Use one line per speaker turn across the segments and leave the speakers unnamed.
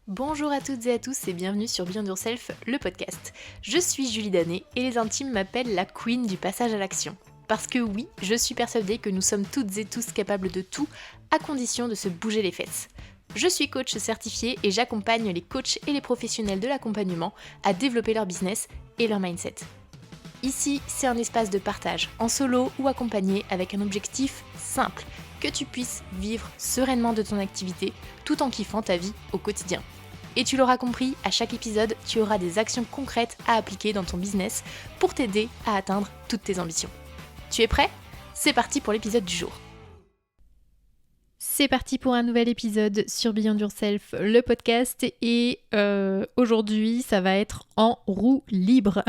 Bonjour à toutes et à tous et bienvenue sur Beyond Yourself, le podcast. Je suis Julie Danet et les intimes m'appellent la queen du passage à l'action. Parce que oui, je suis persuadée que nous sommes toutes et tous capables de tout, à condition de se bouger les fesses. Je suis coach certifiée et j'accompagne les coachs et les professionnels de l'accompagnement à développer leur business et leur mindset. Ici, c'est un espace de partage, en solo ou accompagné avec un objectif simple, que tu puisses vivre sereinement de ton activité tout en kiffant ta vie au quotidien. Et tu l'auras compris, à chaque épisode, tu auras des actions concrètes à appliquer dans ton business pour t'aider à atteindre toutes tes ambitions. Tu es prêt ? C'est parti pour l'épisode du jour. C'est parti pour un nouvel épisode sur Beyond Yourself, le podcast, et aujourd'hui ça va être en roue libre.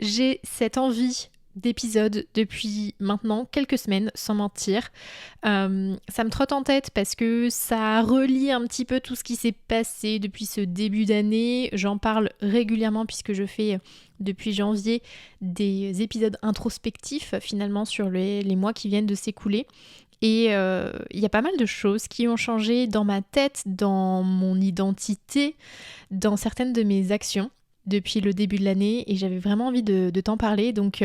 J'ai cette envie d'épisode depuis maintenant quelques semaines, sans mentir. Ça me trotte en tête parce que ça relie un petit peu tout ce qui s'est passé depuis ce début d'année. J'en parle régulièrement puisque je fais depuis janvier des épisodes introspectifs finalement sur les mois qui viennent de s'écouler. Et il y a pas mal de choses qui ont changé dans ma tête, dans mon identité, dans certaines de mes actions depuis le début de l'année et j'avais vraiment envie de t'en parler. Donc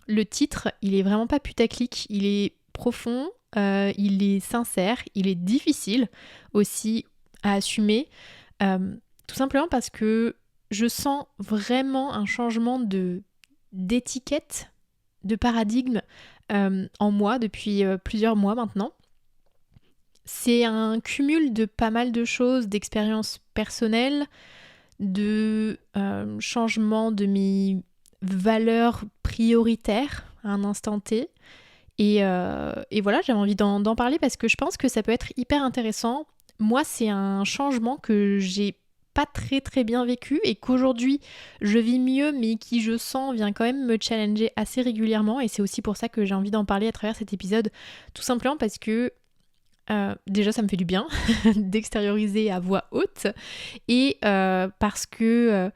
le titre, il est vraiment pas putaclic, il est profond, il est sincère, il est difficile aussi à assumer, tout simplement parce que je sens vraiment un changement d'étiquette, de paradigme en moi depuis plusieurs mois maintenant. C'est un cumul de pas mal de choses, d'expériences personnelles, de changement de mes valeurs prioritaires à un instant T. Et voilà, j'avais envie d'en parler parce que je pense que ça peut être hyper intéressant. Moi, c'est un changement que j'ai pas très très bien vécu et qu'aujourd'hui je vis mieux mais qui je sens vient quand même me challenger assez régulièrement et c'est aussi pour ça que j'ai envie d'en parler à travers cet épisode, tout simplement parce que déjà ça me fait du bien d'extérioriser à voix haute et parce que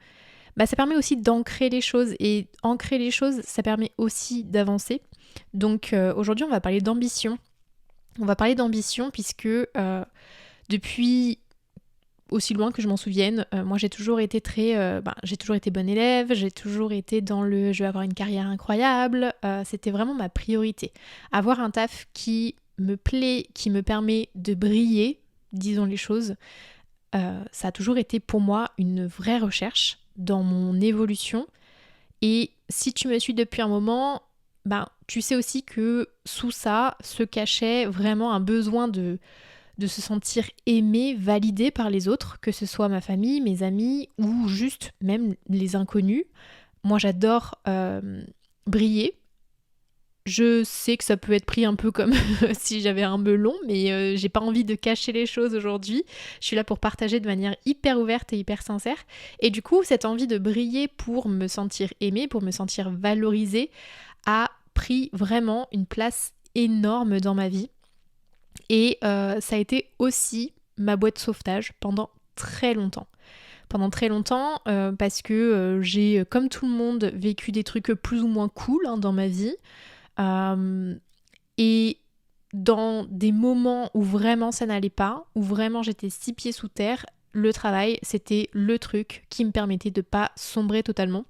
ça permet aussi d'ancrer les choses et ancrer les choses ça permet aussi d'avancer. Donc aujourd'hui on va parler d'ambition. On va parler d'ambition puisque depuis aussi loin que je m'en souvienne, moi j'ai toujours été j'ai toujours été bonne élève, j'ai toujours été dans le je vais avoir une carrière incroyable, c'était vraiment ma priorité. Avoir un taf qui me plaît, qui me permet de briller, disons les choses, ça a toujours été pour moi une vraie recherche dans mon évolution. Et si tu me suis depuis un moment, tu sais aussi que sous ça se cachait vraiment un besoin de se sentir aimé, validé par les autres, que ce soit ma famille, mes amis ou juste même les inconnus. Moi j'adore briller. Je sais que ça peut être pris un peu comme si j'avais un melon, mais j'ai pas envie de cacher les choses aujourd'hui. Je suis là pour partager de manière hyper ouverte et hyper sincère. Et du coup, cette envie de briller pour me sentir aimée, pour me sentir valorisée, a pris vraiment une place énorme dans ma vie. Et ça a été aussi ma boîte de sauvetage pendant très longtemps. Parce que j'ai, comme tout le monde, vécu des trucs plus ou moins cool dans ma vie. Et dans des moments où vraiment ça n'allait pas, où vraiment j'étais 6 pieds sous terre, le travail, c'était le truc qui me permettait de pas sombrer totalement.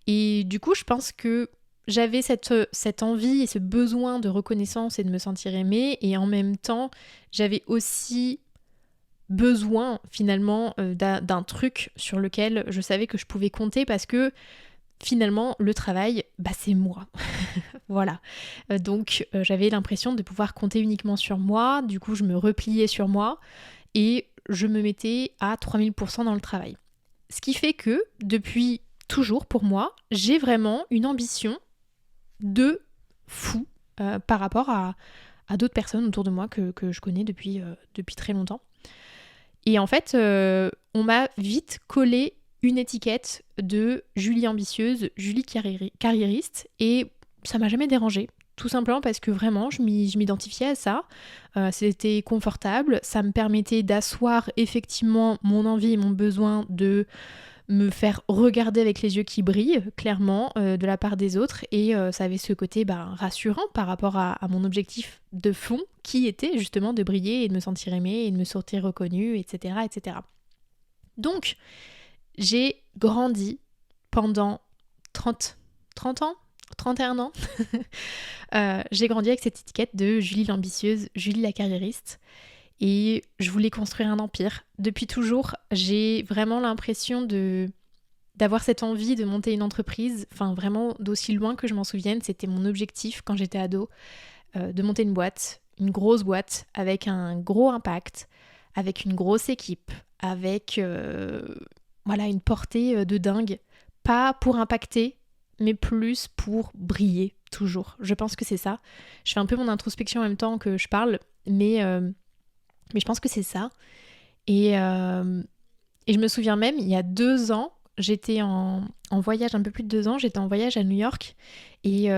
Et du coup, je pense que j'avais cette envie et ce besoin de reconnaissance et de me sentir aimée, et en même temps, j'avais aussi besoin finalement d'un truc sur lequel je savais que je pouvais compter parce que finalement, le travail, c'est moi. Voilà. Donc, j'avais l'impression de pouvoir compter uniquement sur moi. Du coup, je me repliais sur moi et je me mettais à 3000% dans le travail. Ce qui fait que, depuis toujours, pour moi, j'ai vraiment une ambition de fou par rapport à d'autres personnes autour de moi que je connais depuis très longtemps. Et en fait, on m'a vite collé une étiquette de Julie ambitieuse, Julie carriériste, et ça m'a jamais dérangée. Tout simplement parce que vraiment, je m'identifiais à ça. C'était confortable, ça me permettait d'asseoir effectivement mon envie et mon besoin de me faire regarder avec les yeux qui brillent, clairement, de la part des autres. Et ça avait ce côté rassurant par rapport à mon objectif de fond, qui était justement de briller et de me sentir aimée et de me sentir reconnue, etc., etc. Donc, j'ai grandi pendant 30 ans, 31 ans. J'ai grandi avec cette étiquette de Julie l'ambitieuse, Julie la carriériste. Et je voulais construire un empire. Depuis toujours, j'ai vraiment l'impression d'avoir cette envie de monter une entreprise. Enfin, vraiment, d'aussi loin que je m'en souvienne, c'était mon objectif quand j'étais ado, de monter une boîte, une grosse boîte, avec un gros impact, avec une grosse équipe, avec une portée de dingue. Pas pour impacter, mais plus pour briller, toujours. Je pense que c'est ça. Je fais un peu mon introspection en même temps que je parle, mais je pense que c'est ça. Et je me souviens même, il y a 2 ans, j'étais en voyage, un peu plus de 2 ans, j'étais en voyage à New York. Et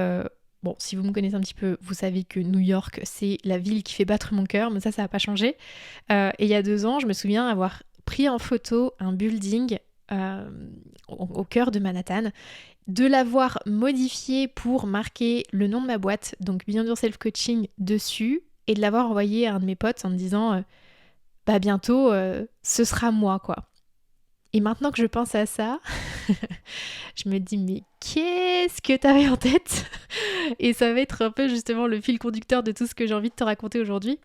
bon, si vous me connaissez un petit peu, vous savez que New York, c'est la ville qui fait battre mon cœur, mais ça n'a pas changé. Et il y a 2 ans, je me souviens avoir pris en photo un building au cœur de Manhattan, de l'avoir modifié pour marquer le nom de ma boîte, donc Beyond Yourself Coaching, dessus, et de l'avoir envoyé à un de mes potes en me disant bientôt ce sera moi, quoi. Et maintenant que je pense à ça, je me dis mais qu'est-ce que t'avais en tête? Et ça va être un peu justement le fil conducteur de tout ce que j'ai envie de te raconter aujourd'hui.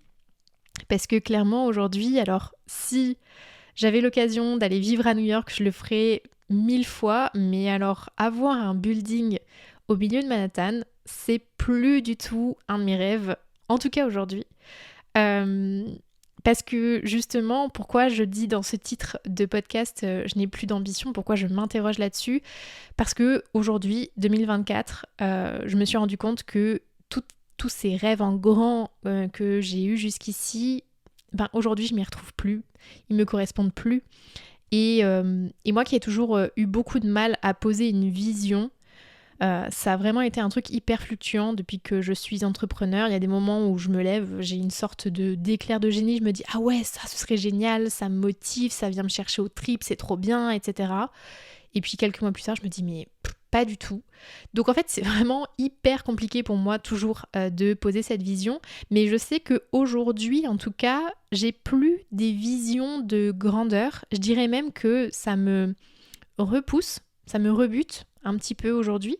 Parce que clairement aujourd'hui, alors si j'avais l'occasion d'aller vivre à New York, je le ferais 1000 fois, mais alors avoir un building au milieu de Manhattan, c'est plus du tout un de mes rêves, en tout cas aujourd'hui. Parce que justement, pourquoi je dis dans ce titre de podcast je n'ai plus d'ambition, pourquoi je m'interroge là-dessus, parce que aujourd'hui, 2024, je me suis rendu compte que tous ces rêves en grand que j'ai eus jusqu'ici, aujourd'hui je m'y retrouve plus, ils me correspondent plus. Et moi qui ai toujours eu beaucoup de mal à poser une vision, ça a vraiment été un truc hyper fluctuant depuis que je suis entrepreneur. Il y a des moments où je me lève, j'ai une sorte d'éclair de génie, je me dis ah ouais, ça ce serait génial, ça me motive, ça vient me chercher aux tripes, c'est trop bien, etc. Et puis quelques mois plus tard, je me dis mais pas du tout. Donc en fait, c'est vraiment hyper compliqué pour moi toujours de poser cette vision, mais je sais qu'aujourd'hui, en tout cas, j'ai plus des visions de grandeur. Je dirais même que ça me repousse, ça me rebute un petit peu aujourd'hui,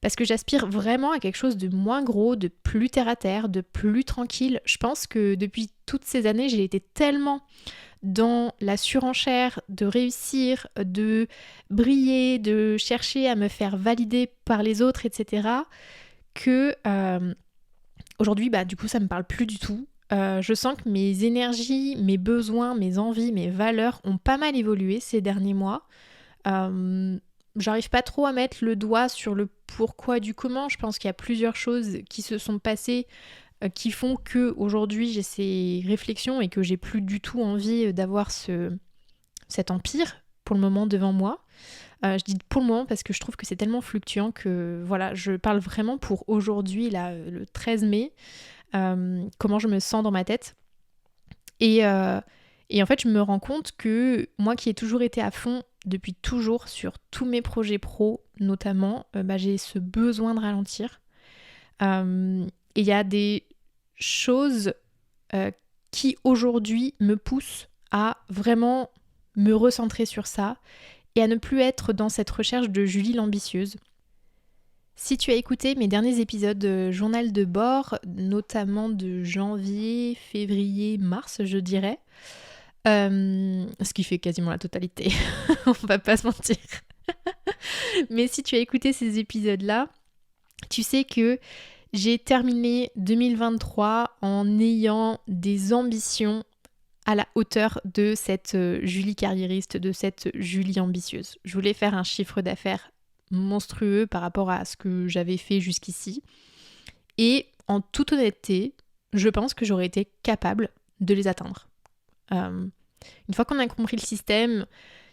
parce que j'aspire vraiment à quelque chose de moins gros, de plus terre à terre, de plus tranquille. Je pense que depuis toutes ces années, j'ai été tellement dans la surenchère de réussir, de briller, de chercher à me faire valider par les autres, etc., que aujourd'hui, du coup, ça me parle plus du tout. Je sens que mes énergies, mes besoins, mes envies, mes valeurs ont pas mal évolué ces derniers mois. J'arrive pas trop à mettre le doigt sur le pourquoi du comment. Je pense qu'il y a plusieurs choses qui se sont passées qui font que aujourd'hui j'ai ces réflexions et que j'ai plus du tout envie d'avoir cet empire pour le moment devant moi. Je dis pour le moment parce que je trouve que c'est tellement fluctuant que voilà, je parle vraiment pour aujourd'hui, là, le 13 mai, comment je me sens dans ma tête. Et en fait, je me rends compte que moi qui ai toujours été à fond depuis toujours sur tous mes projets pro, notamment, j'ai ce besoin de ralentir. Et il y a des choses qui aujourd'hui me poussent à vraiment me recentrer sur ça et à ne plus être dans cette recherche de Julie l'ambitieuse. Si tu as écouté mes derniers épisodes de journal de bord, notamment de janvier, février, mars, je dirais, ce qui fait quasiment la totalité, on va pas se mentir. Mais si tu as écouté ces épisodes-là, tu sais que j'ai terminé 2023 en ayant des ambitions à la hauteur de cette Julie carriériste, de cette Julie ambitieuse. Je voulais faire un chiffre d'affaires monstrueux par rapport à ce que j'avais fait jusqu'ici. Et en toute honnêteté, je pense que j'aurais été capable de les atteindre. Une fois qu'on a compris le système,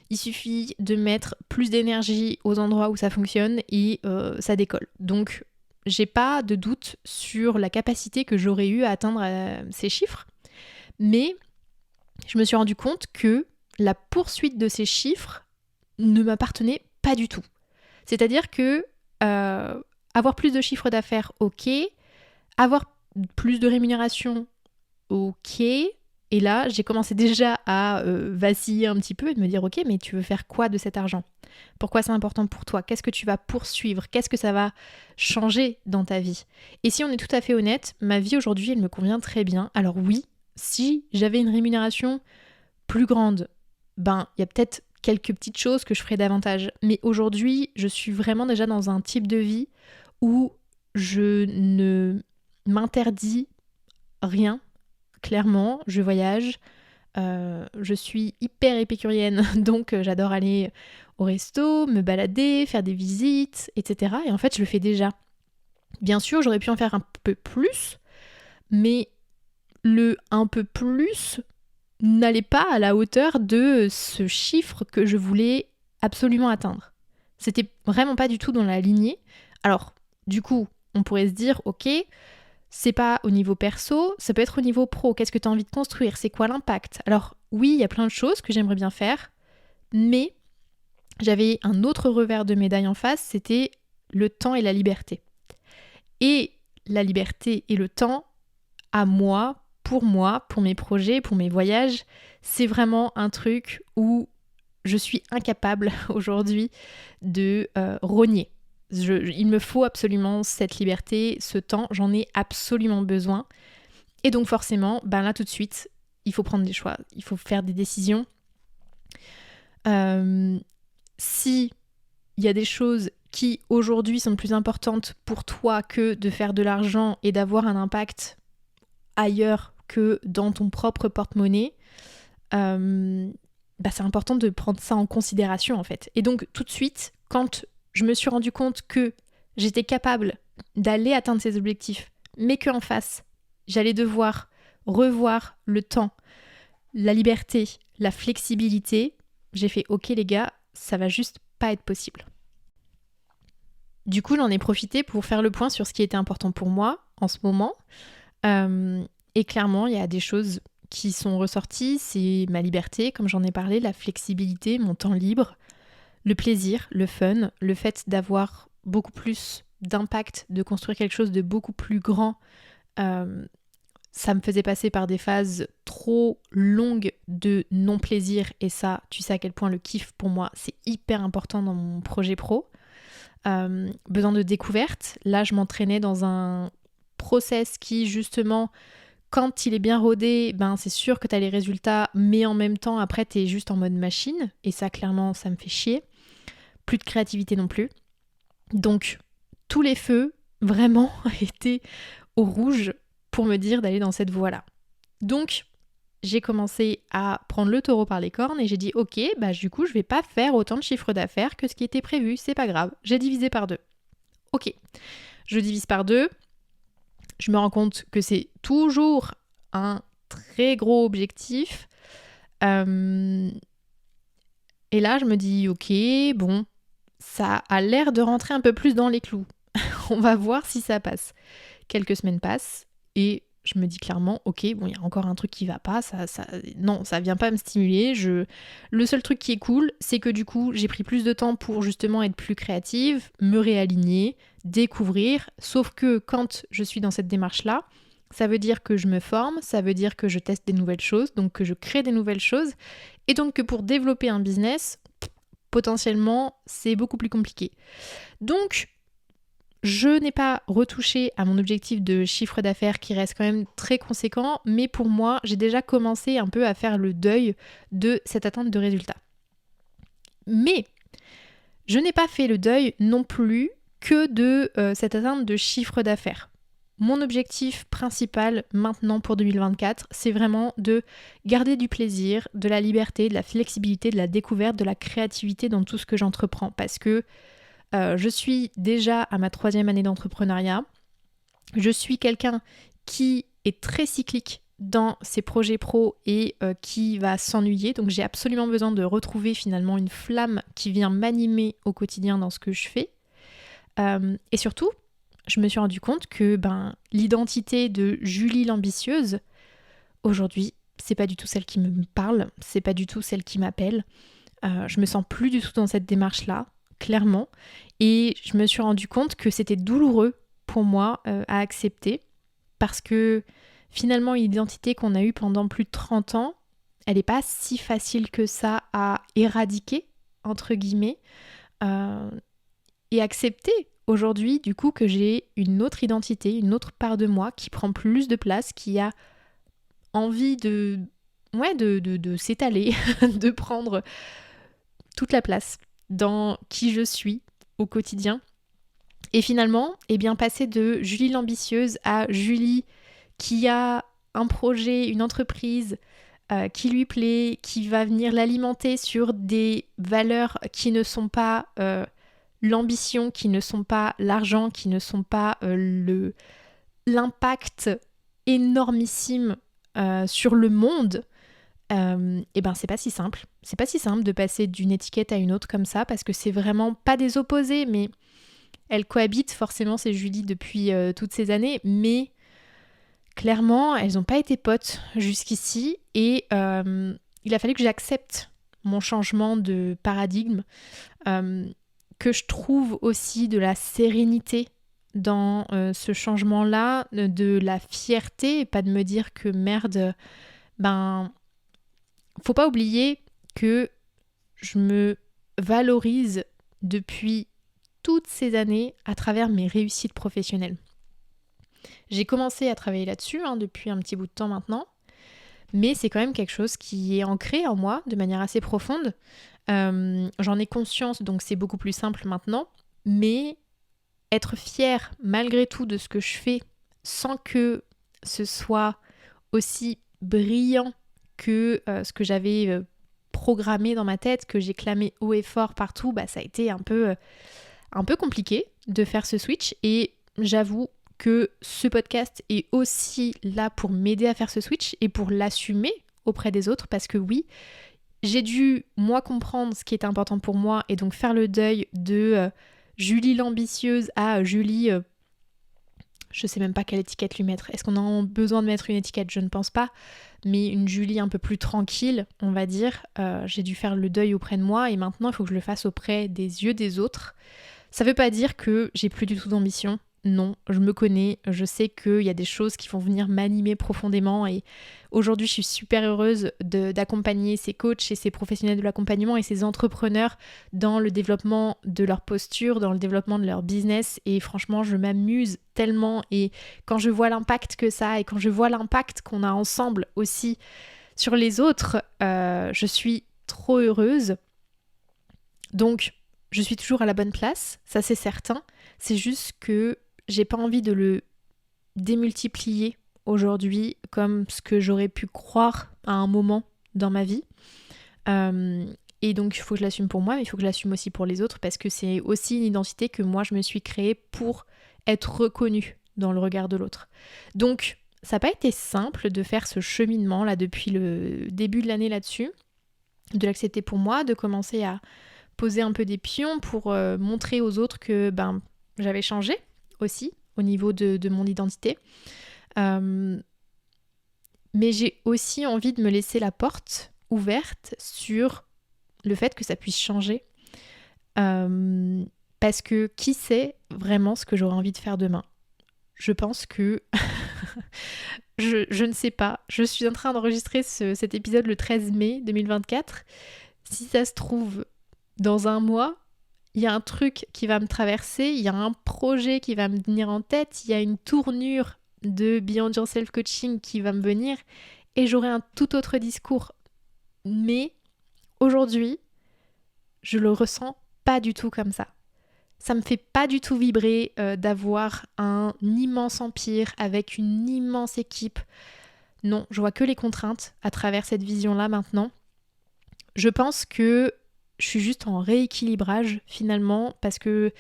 il suffit de mettre plus d'énergie aux endroits où ça fonctionne et ça décolle. Donc, j'ai pas de doute sur la capacité que j'aurais eu à atteindre ces chiffres, mais je me suis rendu compte que la poursuite de ces chiffres ne m'appartenait pas du tout. C'est-à-dire que avoir plus de chiffre d'affaires, ok, avoir plus de rémunération, ok, Et là, j'ai commencé déjà à vaciller un petit peu et de me dire, ok, mais tu veux faire quoi de cet argent ? Pourquoi c'est important pour toi ? Qu'est-ce que tu vas poursuivre ? Qu'est-ce que ça va changer dans ta vie ? Et si on est tout à fait honnête, ma vie aujourd'hui, elle me convient très bien. Alors oui, si j'avais une rémunération plus grande, ben, il y a peut-être quelques petites choses que je ferais davantage. Mais aujourd'hui, je suis vraiment déjà dans un type de vie où je ne m'interdis rien. Clairement, je voyage, je suis hyper épicurienne, donc j'adore aller au resto, me balader, faire des visites, etc. Et en fait, je le fais déjà. Bien sûr, j'aurais pu en faire un peu plus, mais le un peu plus n'allait pas à la hauteur de ce chiffre que je voulais absolument atteindre. C'était vraiment pas du tout dans la lignée. Alors, du coup, on pourrait se dire, ok, c'est pas au niveau perso, ça peut être au niveau pro. Qu'est-ce que tu as envie de construire ? C'est quoi l'impact ? Alors oui, il y a plein de choses que j'aimerais bien faire, mais j'avais un autre revers de médaille en face, c'était le temps et la liberté. Et la liberté et le temps, à moi, pour mes projets, pour mes voyages, c'est vraiment un truc où je suis incapable aujourd'hui de rogner. Il me faut absolument cette liberté, ce temps, j'en ai absolument besoin. Et donc forcément, ben là tout de suite, il faut prendre des choix, il faut faire des décisions. Si il y a des choses qui aujourd'hui sont plus importantes pour toi que de faire de l'argent et d'avoir un impact ailleurs que dans ton propre porte-monnaie, c'est important de prendre ça en considération en fait. Et donc tout de suite, quand je me suis rendu compte que j'étais capable d'aller atteindre ces objectifs, mais qu'en face, j'allais devoir revoir le temps, la liberté, la flexibilité, j'ai fait ok les gars, ça va juste pas être possible. Du coup, j'en ai profité pour faire le point sur ce qui était important pour moi en ce moment. Et clairement, il y a des choses qui sont ressorties, c'est ma liberté, comme j'en ai parlé, la flexibilité, mon temps libre, le plaisir, le fun, le fait d'avoir beaucoup plus d'impact, de construire quelque chose de beaucoup plus grand. Ça me faisait passer par des phases trop longues de non-plaisir et ça, tu sais à quel point le kiff pour moi, c'est hyper important dans mon projet pro. Besoin de découverte. Là, je m'entraînais dans un process qui, justement, quand il est bien rodé, ben c'est sûr que tu as les résultats, mais en même temps, après, tu es juste en mode machine. Et ça, clairement, ça me fait chier. Plus de créativité non plus. Donc, tous les feux, vraiment, étaient au rouge pour me dire d'aller dans cette voie-là. Donc, j'ai commencé à prendre le taureau par les cornes et j'ai dit ok, du coup, je vais pas faire autant de chiffre d'affaires que ce qui était prévu, c'est pas grave. J'ai divisé par 2. Ok, je divise par 2. Je me rends compte que c'est toujours un très gros objectif. Et là, je me dis, ok, bon, ça a l'air de rentrer un peu plus dans les clous. On va voir si ça passe. Quelques semaines passent et je me dis clairement, ok, bon, il y a encore un truc qui va pas, non, ça vient pas me stimuler. Le seul truc qui est cool, c'est que du coup, j'ai pris plus de temps pour justement être plus créative, me réaligner, découvrir. Sauf que quand je suis dans cette démarche-là, ça veut dire que je me forme, ça veut dire que je teste des nouvelles choses, donc que je crée des nouvelles choses. Et donc que pour développer un business, potentiellement, c'est beaucoup plus compliqué. Donc, je n'ai pas retouché à mon objectif de chiffre d'affaires qui reste quand même très conséquent, mais pour moi, j'ai déjà commencé un peu à faire le deuil de cette atteinte de résultats. Mais je n'ai pas fait le deuil non plus que de cette atteinte de chiffre d'affaires. Mon objectif principal maintenant pour 2024, c'est vraiment de garder du plaisir, de la liberté, de la flexibilité, de la découverte, de la créativité dans tout ce que j'entreprends. Parce que je suis déjà à ma 3e année d'entrepreneuriat. Je suis quelqu'un qui est très cyclique dans ses projets pro et qui va s'ennuyer. Donc j'ai absolument besoin de retrouver finalement une flamme qui vient m'animer au quotidien dans ce que je fais. Et surtout, je me suis rendu compte que l'identité de Julie l'ambitieuse, aujourd'hui, c'est pas du tout celle qui me parle, c'est pas du tout celle qui m'appelle. Je me sens plus du tout dans cette démarche-là, clairement. Et je me suis rendu compte que c'était douloureux pour moi à accepter parce que finalement une identité qu'on a eue pendant plus de 30 ans, elle n'est pas si facile que ça à éradiquer, entre guillemets, et accepter aujourd'hui du coup que j'ai une autre identité, une autre part de moi qui prend plus de place, qui a envie de s'étaler, de prendre toute la place dans qui je suis au quotidien. Et finalement, passer de Julie l'ambitieuse à Julie qui a un projet, une entreprise qui lui plaît, qui va venir l'alimenter sur des valeurs qui ne sont pas l'ambition, qui ne sont pas l'argent, qui ne sont pas l'impact énormissime sur le monde, c'est pas si simple. C'est pas si simple de passer d'une étiquette à une autre comme ça, parce que c'est vraiment pas des opposés, mais elles cohabitent forcément, c'est Julie depuis toutes ces années, mais clairement, elles n'ont pas été potes jusqu'ici, et il a fallu que j'accepte mon changement de paradigme, que je trouve aussi de la sérénité dans ce changement-là, de la fierté, et pas de me dire que merde, faut pas oublier que je me valorise depuis toutes ces années à travers mes réussites professionnelles. J'ai commencé à travailler là-dessus depuis un petit bout de temps maintenant, mais c'est quand même quelque chose qui est ancré en moi de manière assez profonde. J'en ai conscience, donc c'est beaucoup plus simple maintenant, mais être fière malgré tout de ce que je fais sans que ce soit aussi brillant que ce que j'avais programmé dans ma tête, que j'ai clamé haut et fort partout, ça a été un peu compliqué de faire ce switch, et j'avoue que ce podcast est aussi là pour m'aider à faire ce switch et pour l'assumer auprès des autres, parce que oui, j'ai dû moi comprendre ce qui est important pour moi et donc faire le deuil de Julie l'ambitieuse à Julie, je sais même pas quelle étiquette lui mettre. Est-ce qu'on a besoin de mettre une étiquette ? Je ne pense pas, mais une Julie un peu plus tranquille, on va dire. J'ai dû faire le deuil auprès de moi, et maintenant il faut que je le fasse auprès des yeux des autres. Ça veut pas dire que j'ai plus du tout d'ambition. Non, je me connais, je sais qu'il y a des choses qui vont venir m'animer profondément, et aujourd'hui je suis super heureuse d'accompagner ces coachs et ces professionnels de l'accompagnement et ces entrepreneurs dans le développement de leur posture, dans le développement de leur business, et franchement je m'amuse tellement, et quand je vois l'impact que ça a et quand je vois l'impact qu'on a ensemble aussi sur les autres, je suis trop heureuse. Donc je suis toujours à la bonne place, ça c'est certain, c'est juste que j'ai pas envie de le démultiplier aujourd'hui comme ce que j'aurais pu croire à un moment dans ma vie. Et donc il faut que je l'assume pour moi, mais il faut que je l'assume aussi pour les autres, parce que c'est aussi une identité que moi je me suis créée pour être reconnue dans le regard de l'autre. Donc ça n'a pas été simple de faire ce cheminement là depuis le début de l'année là-dessus, de l'accepter pour moi, de commencer à poser un peu des pions pour montrer aux autres que j'avais changé aussi au niveau de mon identité. Mais j'ai aussi envie de me laisser la porte ouverte sur le fait que ça puisse changer. Parce que qui sait vraiment ce que j'aurai envie de faire demain ? Je pense que... je ne sais pas. Je suis en train d'enregistrer cet épisode le 13 mai 2024. Si ça se trouve, dans un mois, il y a un truc qui va me traverser, il y a un projet qui va me venir en tête, il y a une tournure de Beyond Yourself Coaching qui va me venir, et j'aurai un tout autre discours. Mais aujourd'hui, je le ressens pas du tout comme ça. Ça me fait pas du tout vibrer d'avoir un immense empire avec une immense équipe. Non, je vois que les contraintes à travers cette vision-là maintenant. Je pense que je suis juste en rééquilibrage finalement, parce que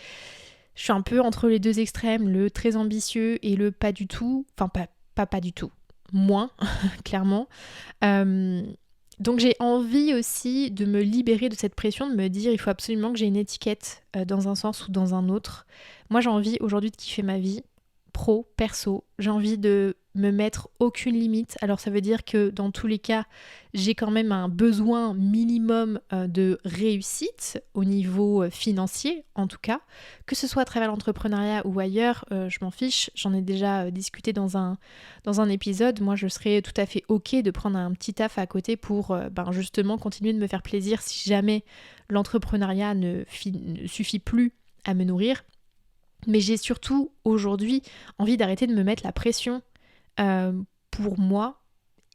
je suis un peu entre les deux extrêmes, le très ambitieux et le pas du tout. Enfin, pas du tout. Moins, clairement. Donc j'ai envie aussi de me libérer de cette pression, de me dire il faut absolument que j'ai une étiquette dans un sens ou dans un autre. Moi j'ai envie aujourd'hui de kiffer ma vie pro, perso. J'ai envie de me mettre aucune limite. Alors ça veut dire que dans tous les cas, j'ai quand même un besoin minimum de réussite au niveau financier, en tout cas. Que ce soit à travers l'entrepreneuriat ou ailleurs, je m'en fiche. J'en ai déjà discuté dans un épisode. Moi, je serais tout à fait ok de prendre un petit taf à côté pour justement continuer de me faire plaisir si jamais l'entrepreneuriat ne suffit plus à me nourrir. Mais j'ai surtout aujourd'hui envie d'arrêter de me mettre la pression pour moi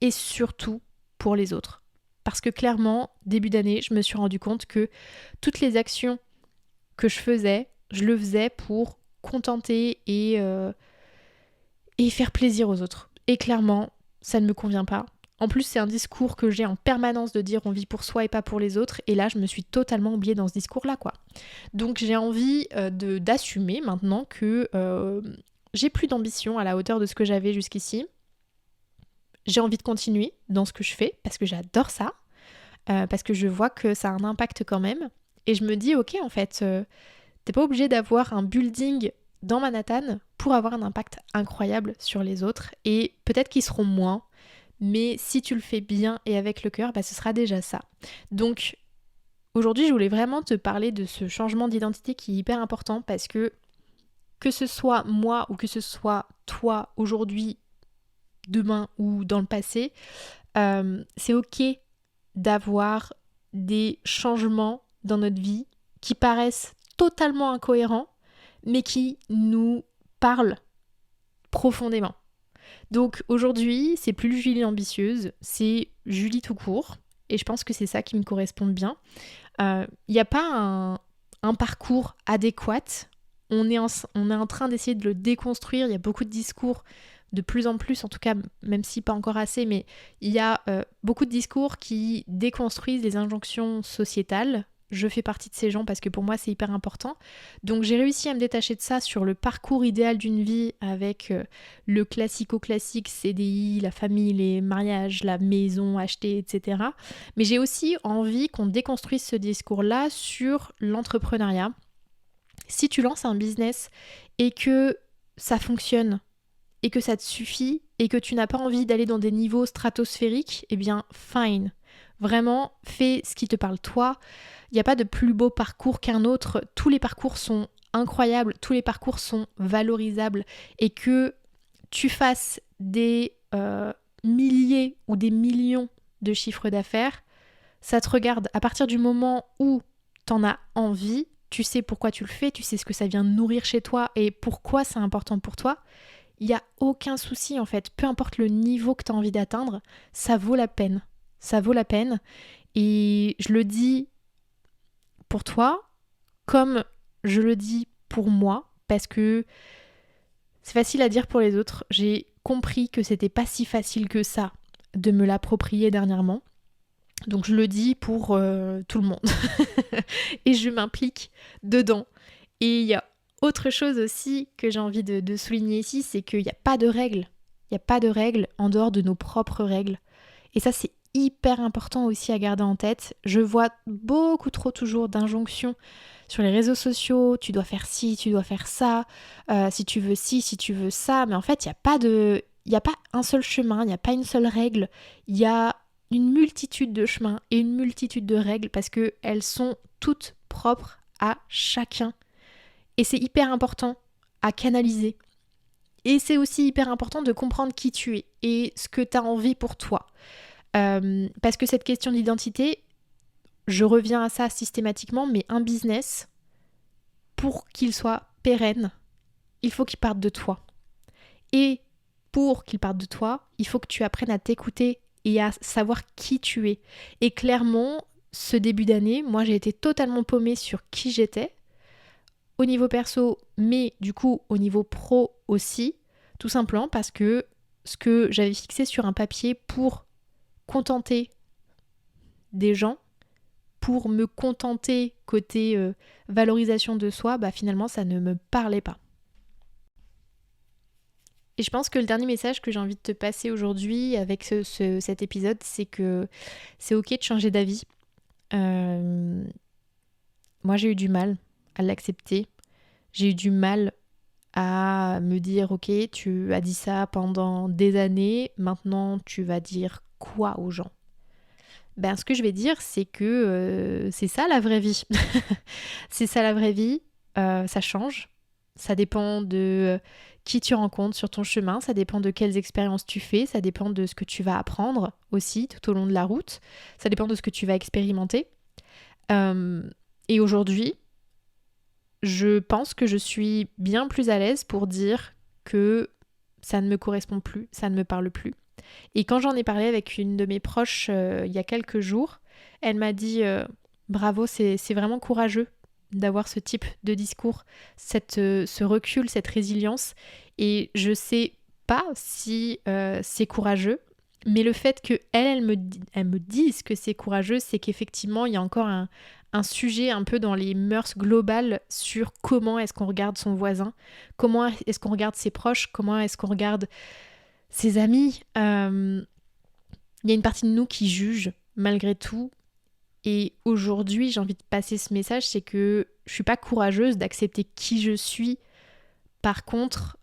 et surtout pour les autres. Parce que clairement, début d'année, je me suis rendu compte que toutes les actions que je le faisais pour contenter et faire plaisir aux autres. Et clairement, ça ne me convient pas. En plus, c'est un discours que j'ai en permanence de dire on vit pour soi et pas pour les autres. Et là, je me suis totalement oubliée dans ce discours-là, quoi. Donc j'ai envie d'assumer maintenant que j'ai plus d'ambition à la hauteur de ce que j'avais jusqu'ici. J'ai envie de continuer dans ce que je fais parce que j'adore ça, parce que je vois que ça a un impact quand même. Et je me dis, ok, en fait, t'es pas obligé d'avoir un building dans Manhattan pour avoir un impact incroyable sur les autres. Et peut-être qu'ils seront moins, mais si tu le fais bien et avec le cœur, ce sera déjà ça. Donc aujourd'hui, je voulais vraiment te parler de ce changement d'identité qui est hyper important parce que ce soit moi ou que ce soit toi aujourd'hui, demain ou dans le passé, c'est ok d'avoir des changements dans notre vie qui paraissent totalement incohérents mais qui nous parlent profondément. Donc aujourd'hui, c'est plus Julie ambitieuse, c'est Julie tout court et je pense que c'est ça qui me correspond bien. Il n'y a pas un parcours adéquat. On est en train d'essayer de le déconstruire. Il y a beaucoup de discours, de plus en plus, en tout cas, même si pas encore assez, mais il y a beaucoup de discours qui déconstruisent les injonctions sociétales. Je fais partie de ces gens parce que pour moi c'est hyper important. Donc j'ai réussi à me détacher de ça sur le parcours idéal d'une vie avec le classico-classique CDI, la famille, les mariages, la maison achetée, etc. Mais j'ai aussi envie qu'on déconstruise ce discours-là sur l'entrepreneuriat. Si tu lances un business et que ça fonctionne et que ça te suffit et que tu n'as pas envie d'aller dans des niveaux stratosphériques, eh bien fine. Vraiment, fais ce qui te parle toi. Il n'y a pas de plus beau parcours qu'un autre. Tous les parcours sont incroyables, tous les parcours sont valorisables et que tu fasses des milliers ou des millions de chiffres d'affaires, ça te regarde. À partir du moment où t'en as envie, tu sais pourquoi tu le fais, tu sais ce que ça vient nourrir chez toi et pourquoi c'est important pour toi, il n'y a aucun souci en fait. Peu importe le niveau que tu as envie d'atteindre, ça vaut la peine. Ça vaut la peine. Et je le dis pour toi, comme je le dis pour moi, parce que c'est facile à dire pour les autres. J'ai compris que c'était pas si facile que ça de me l'approprier dernièrement. Donc je le dis pour tout le monde. Et je m'implique dedans. Et il y a autre chose aussi que j'ai envie de souligner ici, c'est qu'il n'y a pas de règles. Il n'y a pas de règles en dehors de nos propres règles. Et ça, c'est hyper important aussi à garder en tête. Je vois beaucoup trop toujours d'injonctions sur les réseaux sociaux. Tu dois faire ci, tu dois faire ça. Si tu veux ci, si tu veux ça. Mais en fait, il n'y a pas un seul chemin, il n'y a pas une seule règle. Il y a une multitude de chemins et une multitude de règles parce qu'elles sont toutes propres à chacun. Et c'est hyper important à canaliser. Et c'est aussi hyper important de comprendre qui tu es et ce que tu as envie pour toi. Parce que cette question d'identité, je reviens à ça systématiquement, mais un business, pour qu'il soit pérenne, il faut qu'il parte de toi. Et pour qu'il parte de toi, il faut que tu apprennes à t'écouter et à savoir qui tu es. Et clairement, ce début d'année, moi j'ai été totalement paumée sur qui j'étais, au niveau perso, mais du coup au niveau pro aussi, tout simplement parce que ce que j'avais fixé sur un papier pour contenter des gens, pour me contenter côté valorisation de soi, finalement ça ne me parlait pas. Et je pense que le dernier message que j'ai envie de te passer aujourd'hui avec cet épisode, c'est que c'est ok de changer d'avis. Moi j'ai eu du mal à l'accepter. J'ai eu du mal à me dire ok, tu as dit ça pendant des années, maintenant tu vas dire quoi aux gens? Ben, ce que je vais dire, c'est que c'est ça la vraie vie. C'est ça la vraie vie, ça change. Ça dépend de qui tu rencontres sur ton chemin, ça dépend de quelles expériences tu fais, ça dépend de ce que tu vas apprendre aussi tout au long de la route, ça dépend de ce que tu vas expérimenter. Et aujourd'hui, je pense que je suis bien plus à l'aise pour dire que ça ne me correspond plus, ça ne me parle plus. Et quand j'en ai parlé avec une de mes proches il y a quelques jours, elle m'a dit bravo, c'est vraiment courageux d'avoir ce type de discours, ce recul, cette résilience. Et je sais pas si c'est courageux, mais le fait qu'elle me dise que c'est courageux, c'est qu'effectivement, il y a encore un sujet un peu dans les mœurs globales sur comment est-ce qu'on regarde son voisin, comment est-ce qu'on regarde ses proches, comment est-ce qu'on regarde ses amis. Il y a une partie de nous qui juge malgré tout. Et aujourd'hui, j'ai envie de passer ce message, c'est que je suis pas courageuse d'accepter qui je suis. Par contre,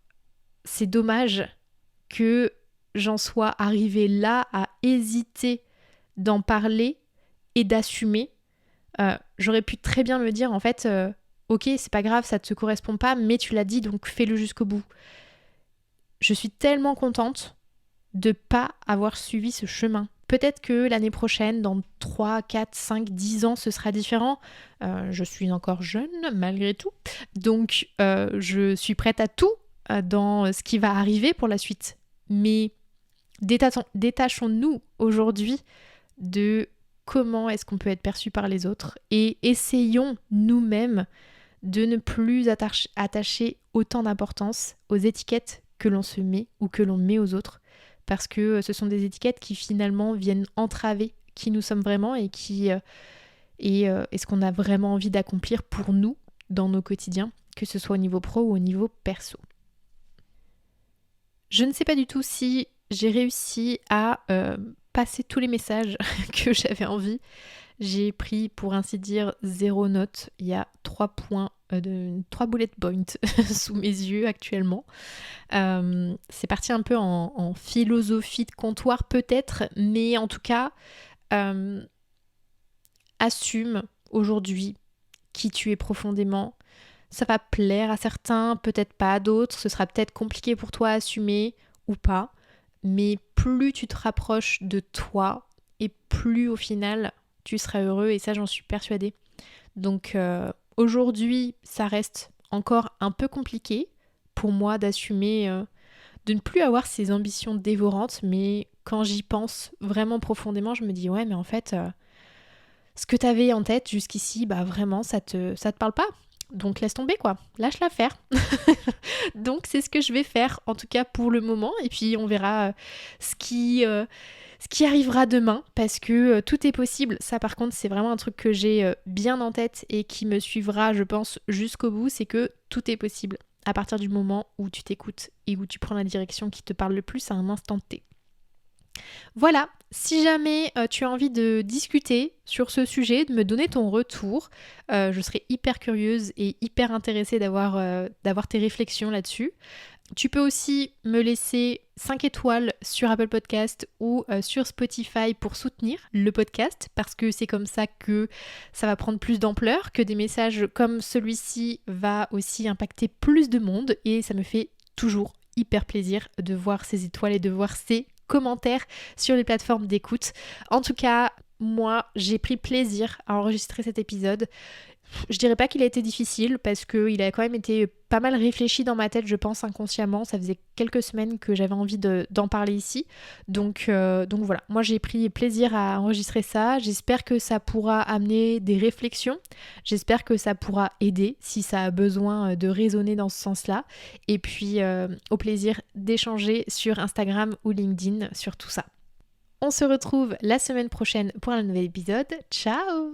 c'est dommage que j'en sois arrivée là à hésiter d'en parler et d'assumer. J'aurais pu très bien me dire en fait, ok, c'est pas grave, ça te correspond pas, mais tu l'as dit, donc fais-le jusqu'au bout. Je suis tellement contente de pas avoir suivi ce chemin. Peut-être que l'année prochaine, dans 3, 4, 5, 10 ans, ce sera différent. Je suis encore jeune, malgré tout. Donc, je suis prête à tout dans ce qui va arriver pour la suite. Mais détachons-nous aujourd'hui de comment est-ce qu'on peut être perçu par les autres et essayons nous-mêmes de ne plus attacher autant d'importance aux étiquettes que l'on se met ou que l'on met aux autres, parce que ce sont des étiquettes qui finalement viennent entraver qui nous sommes vraiment et ce qu'on a vraiment envie d'accomplir pour nous dans nos quotidiens, que ce soit au niveau pro ou au niveau perso. Je ne sais pas du tout si j'ai réussi à passer tous les messages que j'avais envie. J'ai pris, pour ainsi dire, 0 note. Il y a 3 bullet points sous mes yeux actuellement. C'est parti un peu en philosophie de comptoir peut-être, mais en tout cas, assume aujourd'hui qui tu es profondément. Ça va plaire à certains, peut-être pas à d'autres. Ce sera peut-être compliqué pour toi à assumer ou pas. Mais plus tu te rapproches de toi et plus au final tu seras heureux, et ça j'en suis persuadée. Donc aujourd'hui ça reste encore un peu compliqué pour moi d'assumer, de ne plus avoir ces ambitions dévorantes, mais quand j'y pense vraiment profondément, je me dis ouais mais en fait ce que t'avais en tête jusqu'ici, bah vraiment ça te parle pas. Donc laisse tomber quoi, lâche-la faire. Donc c'est ce que je vais faire en tout cas pour le moment, et puis on verra ce qui arrivera demain, parce que tout est possible. Ça par contre c'est vraiment un truc que j'ai bien en tête et qui me suivra je pense jusqu'au bout, c'est que tout est possible à partir du moment où tu t'écoutes et où tu prends la direction qui te parle le plus à un instant T. Voilà, si jamais tu as envie de discuter sur ce sujet, de me donner ton retour, je serais hyper curieuse et hyper intéressée d'avoir tes réflexions là-dessus. Tu peux aussi me laisser 5 étoiles sur Apple Podcast ou sur Spotify pour soutenir le podcast, parce que c'est comme ça que ça va prendre plus d'ampleur, que des messages comme celui-ci va aussi impacter plus de monde, et ça me fait toujours hyper plaisir de voir ces étoiles et de voir ces commentaires sur les plateformes d'écoute. En tout cas, moi, j'ai pris plaisir à enregistrer cet épisode. Je dirais pas qu'il a été difficile, parce qu'il a quand même été pas mal réfléchi dans ma tête, je pense inconsciemment. Ça faisait quelques semaines que j'avais envie d'en parler ici. Donc voilà, moi j'ai pris plaisir à enregistrer ça. J'espère que ça pourra amener des réflexions. J'espère que ça pourra aider si ça a besoin de résonner dans ce sens-là. Et puis au plaisir d'échanger sur Instagram ou LinkedIn sur tout ça. On se retrouve la semaine prochaine pour un nouvel épisode. Ciao!